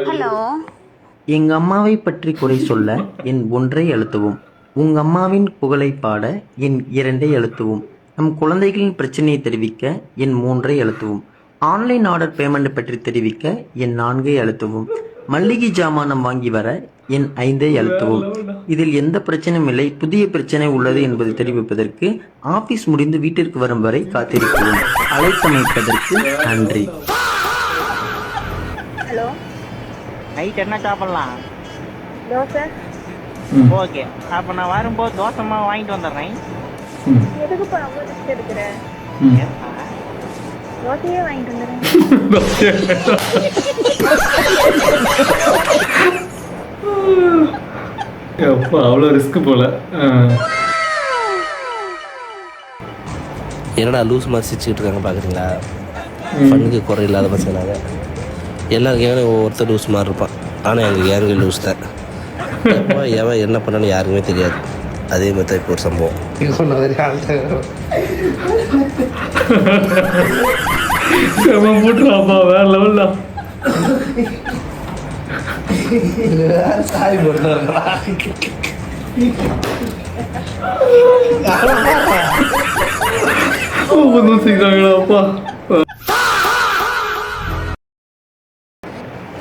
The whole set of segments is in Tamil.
ஹலோ. எங்க அம்மாவை பற்றி குறை சொல்ல என் 1ஐ அழுத்தவும். உங்க அம்மாவின் புகழை பாட என் 2ஐ அழுத்தவும். நம் குழந்தைகளின் பிரச்சனையை தெரிவிக்க என் 3ஐ அழுத்தவும். ஆன்லைன் ஆர்டர் பேமெண்ட் பற்றி தெரிவிக்க என் 4ஐ அழுத்தவும். மல்லிகை ஜாமானம் வாங்கி வர என் 5ஐ அழுத்தவும். இதில் எந்த பிரச்சனையும் இல்லை, புதிய பிரச்சனை உள்ளது என்பதை தெரிவிப்பதற்கு ஆபீஸ் முடிந்து வீட்டிற்கு வரும் வரை காத்திருக்கவும். அழைத்தமைப்பதற்கு நன்றி. ஹலோ. நைட் என்ன சாப்பிடலாம்? தோசை. ஓகே, அப்போ நான் வரும்போது தோசை மாவு வாங்கிட்டு வந்துடுறேன். எதுக்குப்பா அவ்வளோ ரிஸ்க் எடுக்கிற? தோசையே வாங்கிட்டு வந்துடுறேன். அப்பா அவ்வளோ ரிஸ்க் போல. என்னடா லூஸ் மாதிரி சிரிச்சுக்கிட்டு இருக்காங்க பார்க்குறீங்களா? ஃபண்ணுக்கு குறை இல்லாத பசங்களாக எல்லாரும் கேங்கும் ஒவ்வொருத்தர் லூஸ் மாதிரி இருப்பான். ஆனால் எங்கள் கேங்கு லூஸ் தான். எவன் என்ன பண்ணான்னு யாருக்குமே தெரியாது. அதே மாதிரி தான் இப்போ ஒரு சம்பவம். போட்டுருவாப்பா வேற லெவல்ல. சாய் போட்டுறாங்களா? அப்பா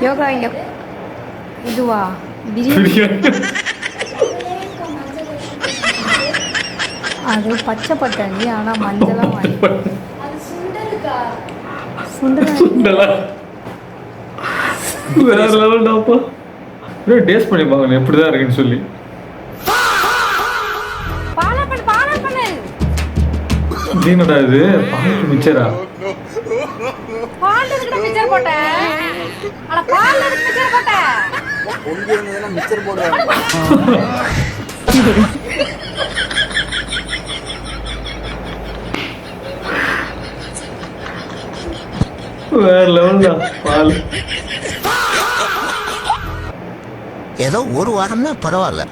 யோகா இல்ல இதுவா பிரியாணி. அது பச்சை பட்டாணி, ஆனா மஞ்சளா வாங்கி சுண்டலா வேற லெவல்டாப்பா. டேஸ்ட் பண்ணி பாருங்க எப்படிதான் இருக்குன்னு சொல்லி. என்னடா இது பாலுக்கு மிச்சரா? பால் இருக்குடா மிச்சர் போட்டேன். அட பால் இருக்கு மிச்சர் போட்டேன். பொங்கி இருந்ததுன்னா மிச்சர் போடுவாங்க. வேற லெவல்டா பால். ஏதோ ஒரு வாரம்னா பரவாயில்ல.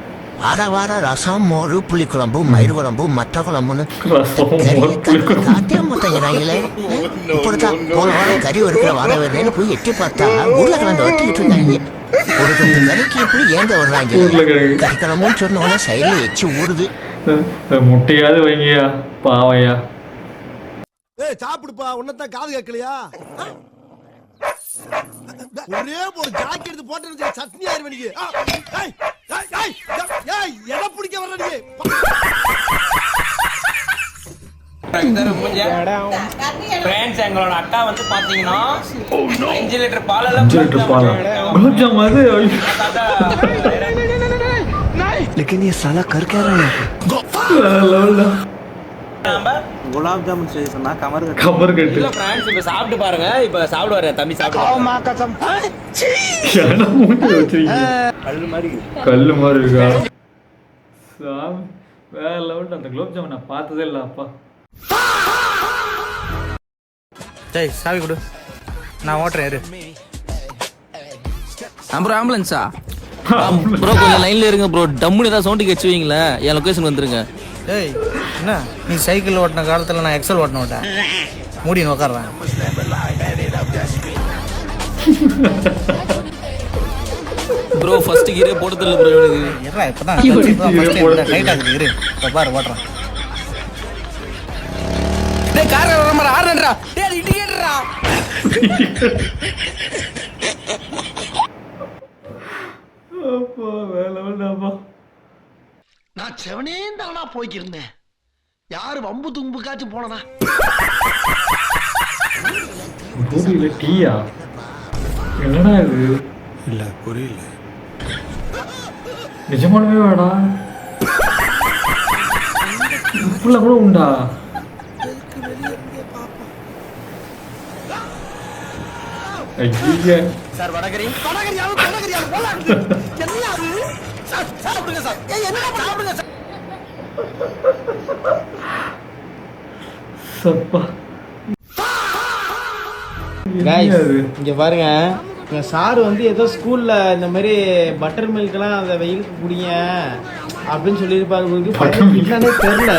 வார ரசம், மோர், புளிக்குழம்பு, மயிர் குழம்பு, மற்ற குழம்புன்னு காட்டே மாட்டேங்கிறாங்களே. இப்படிதான் போன வாரம் கறி வறுக்கிற வார வேணும்னு போய் எட்டி பார்த்தா உருளைக்கிழங்கு வட்டிக்கிட்டு இருக்காங்க. ஒரு கொஞ்சம் கறிக்கு எப்படி ஏங்க வர்றாங்க? கறிக்கிழமுன்னு சொன்னோன்னா சைடில் எச்சு ஊறுது. முட்டையாவது வைங்கயா பாவையா. சாப்பிடுப்பா, உன்னதான் காது கேட்கலையா? ஒரே ஒரு ஜாக்கெட் எடுத்து போட்டு சட்னி ஆயிருவீங்க. எதை பிடிக்க வர்ற நீ? எங்களோட அக்கா வந்து பாத்தீங்கன்னா 5 லிட்டர் பால் குலாப் ஜாம் அது. लेकिन ये साला कर क्या रहा है? குலாப் ஜாமுன் செய்ய சொன்னா கமர் கட்டு. இல்ல ஃப்ரெண்ட்ஸ், இப்ப சாப்பிட்டு பாருங்க. இப்ப சாப்பிடுவாரு தம்பி, சாப்பிட்டு கல்லு மாதிரி இருக்கா சாமி. வேற லெவல். அந்த குலாப் ஜாமுன் நான் பார்த்ததே இல்லை அப்பா. டேய் சாவி கொடு, நான் ஓட்டுறேன் இரு. அப்புறம் ஆம்புலன்ஸா ப்ரோ? கொஞ்சம் லைன்ல இருங்க ப்ரோ. டம்முன்னு ஏதாவது சவுண்டுக்கு வச்சுவீங்களேன், என் லொகேஷன் வந்துருங்க. டேய் என்ன நீ சைக்கிள் ஓட்டின காலத்தில் நான் எக்ஸல் ஓட்டின விட்டேன். மூடின்னு உட்காடுறேன். ப்ரோ ஃபர்ஸ்ட் கீரே போட்டதில்ல ப்ரோ எனக்கு. இருடா இப்பதான் டைட் ஆகுது. இரு இப்போ பாரு ஓட்டுறேன். டேய் கார் வர மாதிரி ஆடுறா. டேய் அது இண்டிகேட்டரா? அப்பா வேற லெவல்டாப்பா. நான் செவனே தானா போய்க்கிருந்தேன். யாரு வம்பு தும்புக்காச்சும் போனதா? பூரியில டீயா? என்னடா இது? இல்ல புரியல. நிஜமானவே வேடா? இப்பெல்லாம் கூட உண்டா? ஐயா சார் வடகரி வடகரியாவும் கொடகரியாவும் போலாம். என்ன அது? சார் சாப்பிடுங்க சார். ஏய் என்னடா சாப்பிடுங்க சார். சப்பா. இங்க பாருங்க, எங்க சார் வந்து ஏதோ ஸ்கூல்ல இந்த மாதிரி பட்டர் மில்க்லாம் அந்த வெயிலுக்கு குடிங்க அப்படின்னு சொல்லியிருப்பாரு. என்னன்னே தெரியல.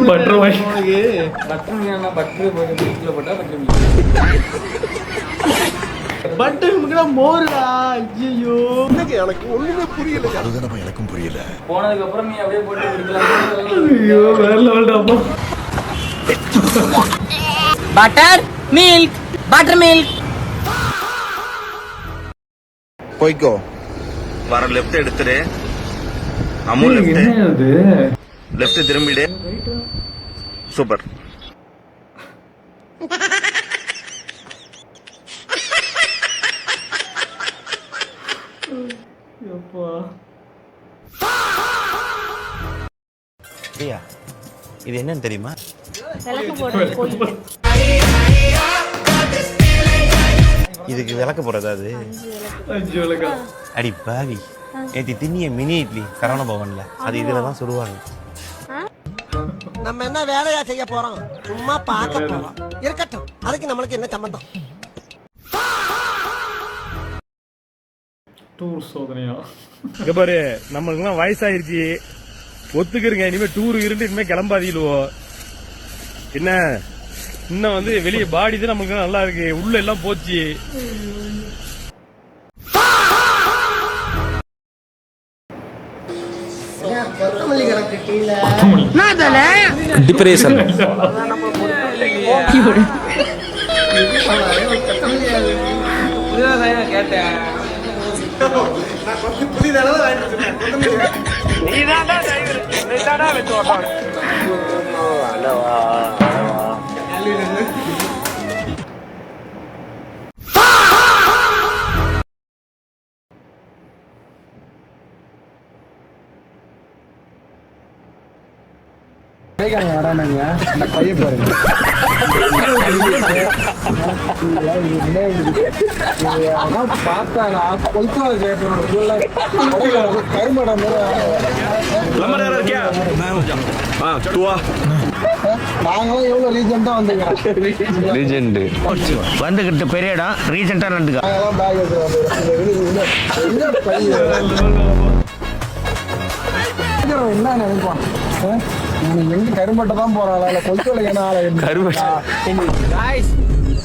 பட்டர் வாங்கி பட்டர் மில்க் போட்டா பட்டர் மில்க் பட்டனுக்கு மோருடா. ஐயோ போனதுக்கு அப்புறம் நீ அப்படியே போட்டு குடிக்கலாம். ஐயோ வேற லெவல்டா அப்பா. Butter milk butter milk. போய்க்கோ. வர லெஃப்ட் எடுத்துரு. அமுல் லெஃப்ட். என்ன அது? லெஃப்ட் திரும்பிடு. சூப்பர். அப்பா. பிரியா, இது என்னன்னு தெரியுமா? விளக்கு போடுறது கோயில். இதுக்கு விளக்க போறது அது. 5 விளக்கா? அடி பாவி, நேற்று திண்ணிய மினி இட்லி சரவண பவன்ல அது இதுல தான் சுடுவாங்க. நம்ம என்ன வேலையா செய்ய போறோம்? சும்மா பார்க்க போறோம். இருக்கட்டும், அதுக்கு நம்மளுக்கு என்ன சம்பந்தம்? டூர் சோதனையா? இங்க பாரு, நம்மளுக்குலாம் வயசாயிருச்சு, ஒத்துக்கிறங்க. இனிமே டூர் இருந்து இனிமே கிளம்பாதீலுவோ என்ன. இன்னும் வந்து வெளியே பாடி தான் நமக்கு நல்லா இருக்கு, உள்ள எல்லாம் போச்சு. டிப்ரெஷன். கேட்டேன். வந்துகிட்டு பெரிய இடம் ரீசெண்டா ரெண்டுக்கா என்ன நினைப்பான்? எங்க கரும்பட்டை தான்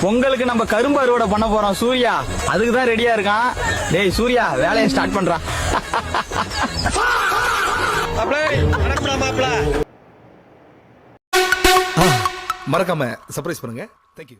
பொங்கலுக்கு நம்ம கரும்பு அறுவடை பண்ண போறோம். சூர்யா அதுக்கு தான் ரெடியா இருக்கான். டேய் சூர்யா, வேலையை ஸ்டார்ட் பண்றான். மறக்காம சர்ப்ரைஸ் பண்ணுங்க. தேங்க்யூ.